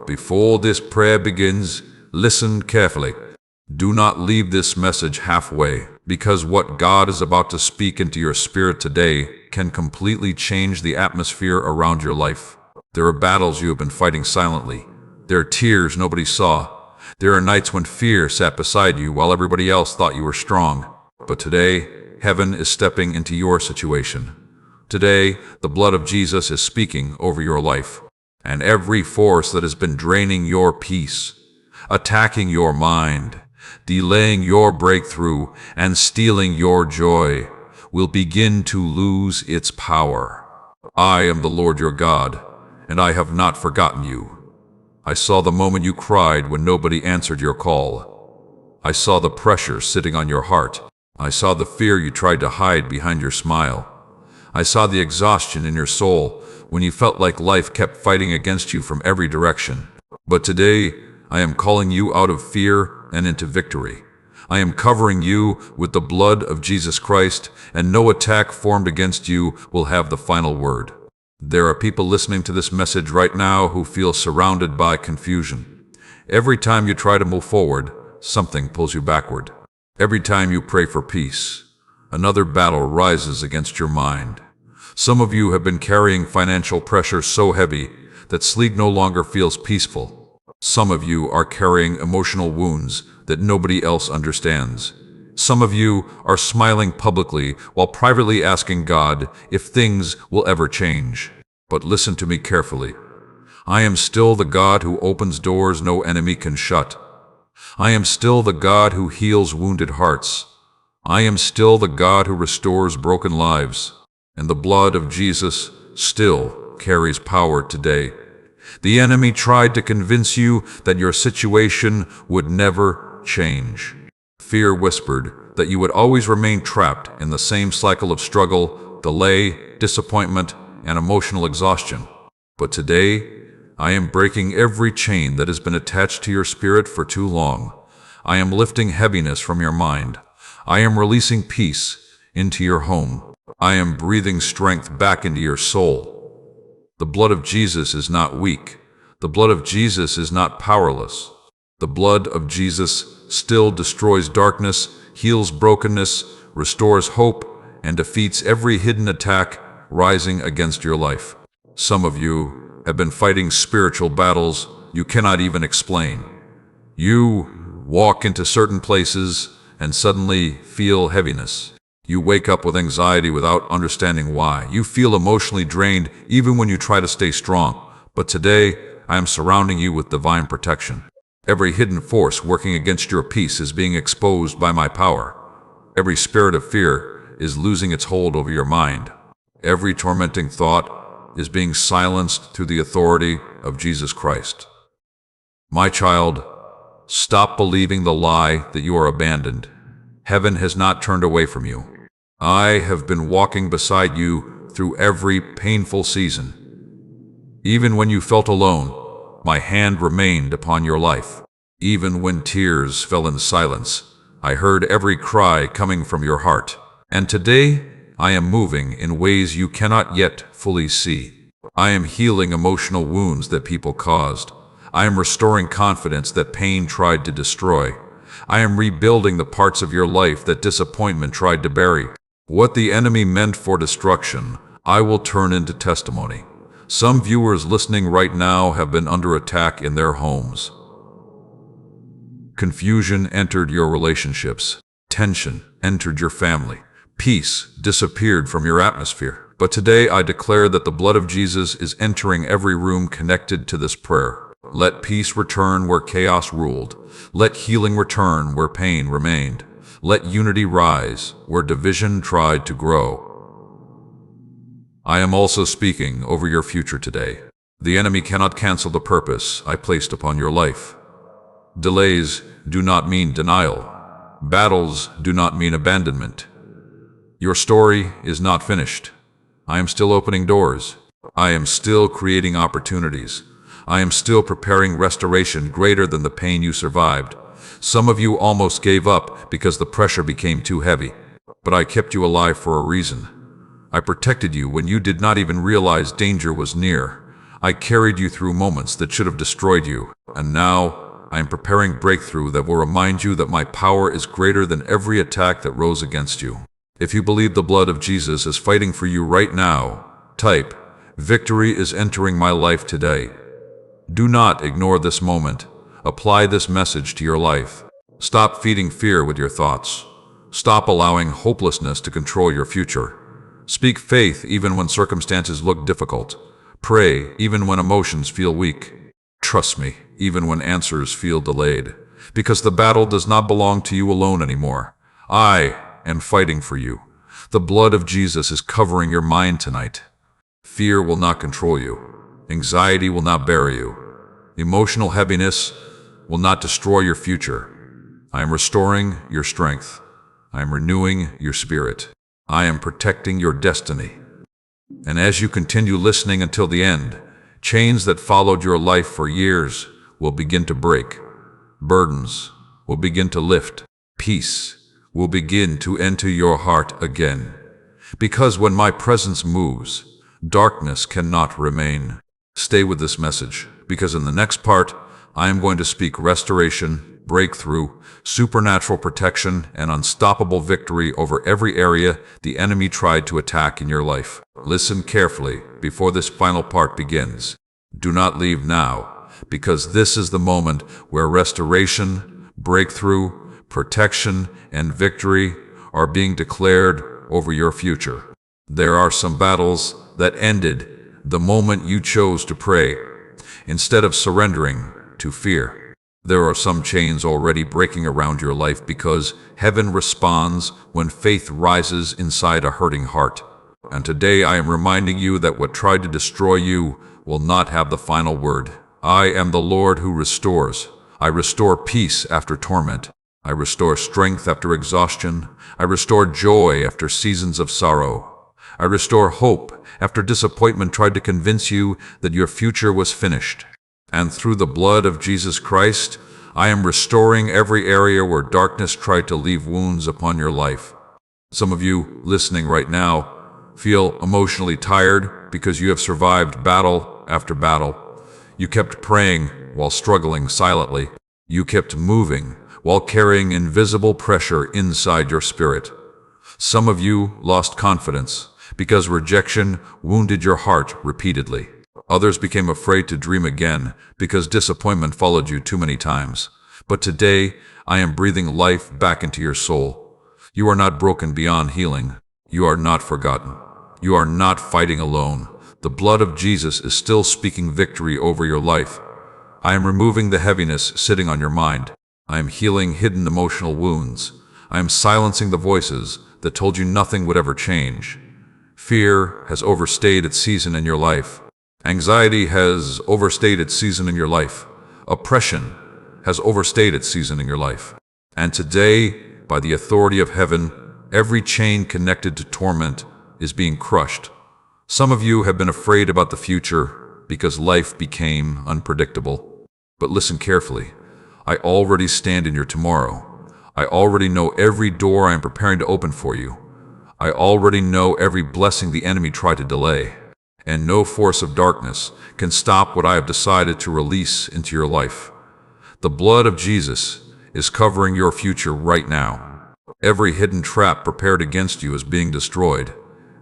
before this prayer begins, listen carefully. Do not leave this message halfway, because what God is about to speak into your spirit today can completely change the atmosphere around your life. There are battles you have been fighting silently. There are tears nobody saw. There are nights when fear sat beside you while everybody else thought you were strong. But today, heaven is stepping into your situation. Today, the blood of Jesus is speaking over your life. And every force that has been draining your peace, attacking your mind, delaying your breakthrough, and stealing your joy will begin to lose its power. I am the Lord your God, and I have not forgotten you. I saw the moment you cried when nobody answered your call. I saw the pressure sitting on your heart. I saw the fear you tried to hide behind your smile. I saw the exhaustion in your soul when you felt like life kept fighting against you from every direction. But today, I am calling you out of fear and into victory. I am covering you with the blood of Jesus Christ, and no attack formed against you will have the final word. There are people listening to this message right now who feel surrounded by confusion. Every time you try to move forward, something pulls you backward. Every time you pray for peace, another battle rises against your mind. Some of you have been carrying financial pressure so heavy that sleep no longer feels peaceful. Some of you are carrying emotional wounds that nobody else understands. Some of you are smiling publicly while privately asking God if things will ever change. But listen to me carefully. I am still the God who opens doors no enemy can shut. I am still the God who heals wounded hearts. I am still the God who restores broken lives. And the blood of Jesus still carries power today. The enemy tried to convince you that your situation would never change. Fear whispered that you would always remain trapped in the same cycle of struggle, delay, disappointment, and emotional exhaustion. But today, I am breaking every chain that has been attached to your spirit for too long. I am lifting heaviness from your mind. I am releasing peace into your home. I am breathing strength back into your soul. The blood of Jesus is not weak. The blood of Jesus is not powerless. The blood of Jesus still destroys darkness, heals brokenness, restores hope, and defeats every hidden attack rising against your life. Some of you have been fighting spiritual battles you cannot even explain. You walk into certain places and suddenly feel heaviness. You wake up with anxiety without understanding why. You feel emotionally drained even when you try to stay strong. But today, I am surrounding you with divine protection. Every hidden force working against your peace is being exposed by my power. Every spirit of fear is losing its hold over your mind. Every tormenting thought is being silenced through the authority of Jesus Christ. My child, stop believing the lie that you are abandoned. Heaven has not turned away from you. I have been walking beside you through every painful season. Even when you felt alone, my hand remained upon your life. Even when tears fell in silence, I heard every cry coming from your heart. And today, I am moving in ways you cannot yet fully see. I am healing emotional wounds that people caused. I am restoring confidence that pain tried to destroy. I am rebuilding the parts of your life that disappointment tried to bury. What the enemy meant for destruction, I will turn into testimony. Some viewers listening right now have been under attack in their homes. Confusion entered your relationships. Tension entered your family. Peace disappeared from your atmosphere. But today I declare that the blood of Jesus is entering every room connected to this prayer. Let peace return where chaos ruled. Let healing return where pain remained. Let unity rise where division tried to grow. I am also speaking over your future today. The enemy cannot cancel the purpose I placed upon your life. Delays do not mean denial. Battles do not mean abandonment. Your story is not finished. I am still opening doors. I am still creating opportunities. I am still preparing restoration greater than the pain you survived. Some of you almost gave up because the pressure became too heavy. But I kept you alive for a reason. I protected you when you did not even realize danger was near. I carried you through moments that should have destroyed you, and now I am preparing breakthrough that will remind you that my power is greater than every attack that rose against you. If you believe the blood of Jesus is fighting for you right now, type, "Victory is entering my life today." Do not ignore this moment. Apply this message to your life. Stop feeding fear with your thoughts. Stop allowing hopelessness to control your future. Speak faith even when circumstances look difficult. Pray even when emotions feel weak. Trust me, even when answers feel delayed. Because the battle does not belong to you alone anymore. I am fighting for you. The blood of Jesus is covering your mind tonight. Fear will not control you. Anxiety will not bury you. Emotional heaviness will not destroy your future. I am restoring your strength. I am renewing your spirit. I am protecting your destiny. And as you continue listening until the end, chains that followed your life for years will begin to break. Burdens will begin to lift. Peace will begin to enter your heart again. Because when my presence moves, darkness cannot remain. Stay with this message, because in the next part, I am going to speak restoration, breakthrough, supernatural protection, and unstoppable victory over every area the enemy tried to attack in your life. Listen carefully before this final part begins. Do not leave now, because this is the moment where restoration, breakthrough, protection, and victory are being declared over your future. There are some battles that ended the moment you chose to pray, instead of surrendering to fear. There are some chains already breaking around your life because heaven responds when faith rises inside a hurting heart. And today I am reminding you that what tried to destroy you will not have the final word. I am the Lord who restores. I restore peace after torment. I restore strength after exhaustion. I restore joy after seasons of sorrow. I restore hope after disappointment tried to convince you that your future was finished. And through the blood of Jesus Christ, I am restoring every area where darkness tried to leave wounds upon your life. Some of you listening right now feel emotionally tired because you have survived battle after battle. You kept praying while struggling silently. You kept moving while carrying invisible pressure inside your spirit. Some of you lost confidence because rejection wounded your heart repeatedly. Others became afraid to dream again because disappointment followed you too many times. But today, I am breathing life back into your soul. You are not broken beyond healing. You are not forgotten. You are not fighting alone. The blood of Jesus is still speaking victory over your life. I am removing the heaviness sitting on your mind. I am healing hidden emotional wounds. I am silencing the voices that told you nothing would ever change. Fear has overstayed its season in your life. Anxiety has overstayed its season in your life. Oppression has overstayed its season in your life. And today, by the authority of heaven, every chain connected to torment is being crushed. Some of you have been afraid about the future because life became unpredictable. But listen carefully. I already stand in your tomorrow. I already know every door I am preparing to open for you. I already know every blessing the enemy tried to delay. And no force of darkness can stop what I have decided to release into your life. The blood of Jesus is covering your future right now. Every hidden trap prepared against you is being destroyed.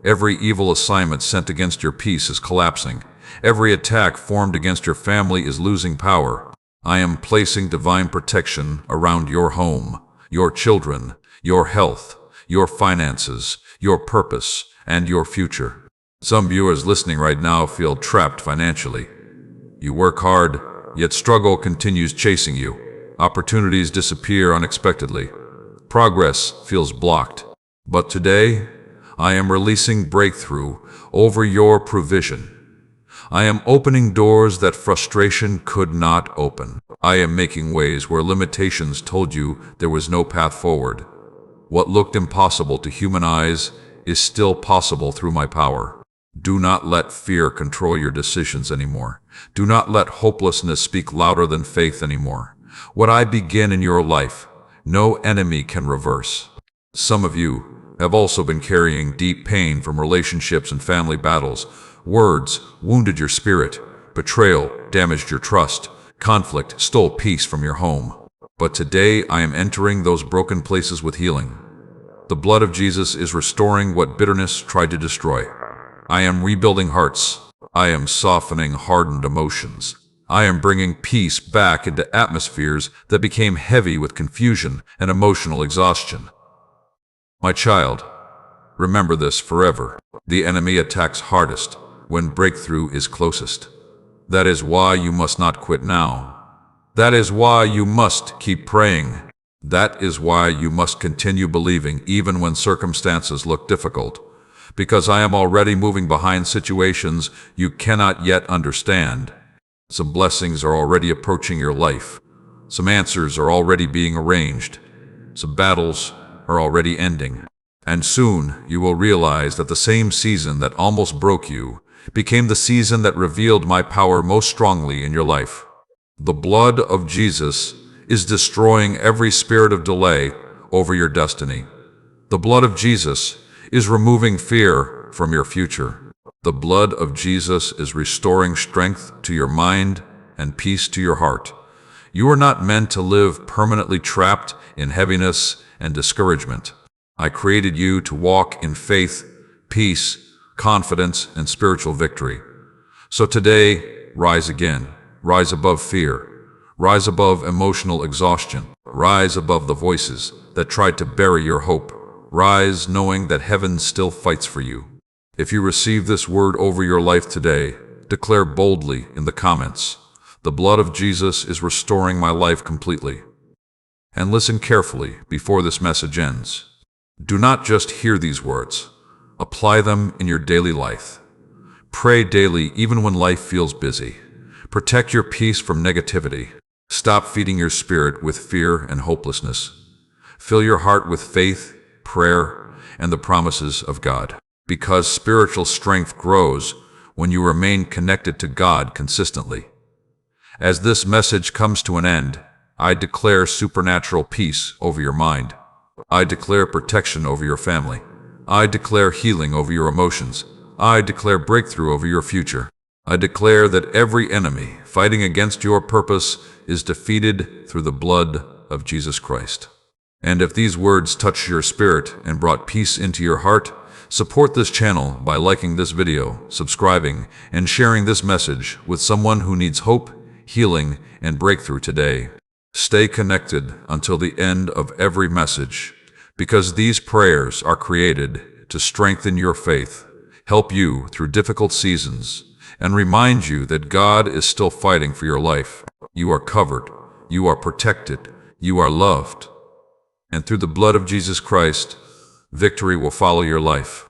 Every evil assignment sent against your peace is collapsing. Every attack formed against your family is losing power. I am placing divine protection around your home, your children, your health, your finances, your purpose, and your future. Some viewers listening right now feel trapped financially. You work hard, yet struggle continues chasing you. Opportunities disappear unexpectedly. Progress feels blocked. But today, I am releasing breakthrough over your provision. I am opening doors that frustration could not open. I am making ways where limitations told you there was no path forward. What looked impossible to human eyes is still possible through my power. Do not let fear control your decisions anymore. Do not let hopelessness speak louder than faith anymore. What I begin in your life, no enemy can reverse. Some of you have also been carrying deep pain from relationships and family battles. Words wounded your spirit, Betrayal damaged your trust. Conflict stole peace from your home. But today I am entering those broken places with healing. The blood of Jesus is restoring what bitterness tried to destroy. I am rebuilding hearts. I am softening hardened emotions. I am bringing peace back into atmospheres that became heavy with confusion and emotional exhaustion. My child, remember this forever. The enemy attacks hardest when breakthrough is closest. That is why you must not quit now. That is why you must keep praying. That is why you must continue believing even when circumstances look difficult. Because I am already moving behind situations you cannot yet understand. Some blessings are already approaching your life. Some answers are already being arranged. Some battles are already ending. And soon you will realize that the same season that almost broke you became the season that revealed my power most strongly in your life. The blood of Jesus is destroying every spirit of delay over your destiny. The blood of Jesus is removing fear from your future. The blood of Jesus is restoring strength to your mind and peace to your heart. You are not meant to live permanently trapped in heaviness and discouragement. I created you to walk in faith, peace, confidence, and spiritual victory. So today, rise again. Rise above fear. Rise above emotional exhaustion. Rise above the voices that tried to bury your hope. Rise knowing that heaven still fights for you. If you receive this word over your life today, declare boldly in the comments, "The blood of Jesus is restoring my life completely." And listen carefully before this message ends. Do not just hear these words. Apply them in your daily life. Pray daily even when life feels busy. Protect your peace from negativity. Stop feeding your spirit with fear and hopelessness. Fill your heart with faith, prayer, and the promises of God. Because spiritual strength grows when you remain connected to God consistently. As this message comes to an end, I declare supernatural peace over your mind. I declare protection over your family. I declare healing over your emotions. I declare breakthrough over your future. I declare that every enemy fighting against your purpose is defeated through the blood of Jesus Christ. And if these words touched your spirit and brought peace into your heart, support this channel by liking this video, subscribing, and sharing this message with someone who needs hope, healing, and breakthrough today. Stay connected until the end of every message, because these prayers are created to strengthen your faith, help you through difficult seasons, and remind you that God is still fighting for your life. You are covered, you are protected, you are loved. And through the blood of Jesus Christ, victory will follow your life.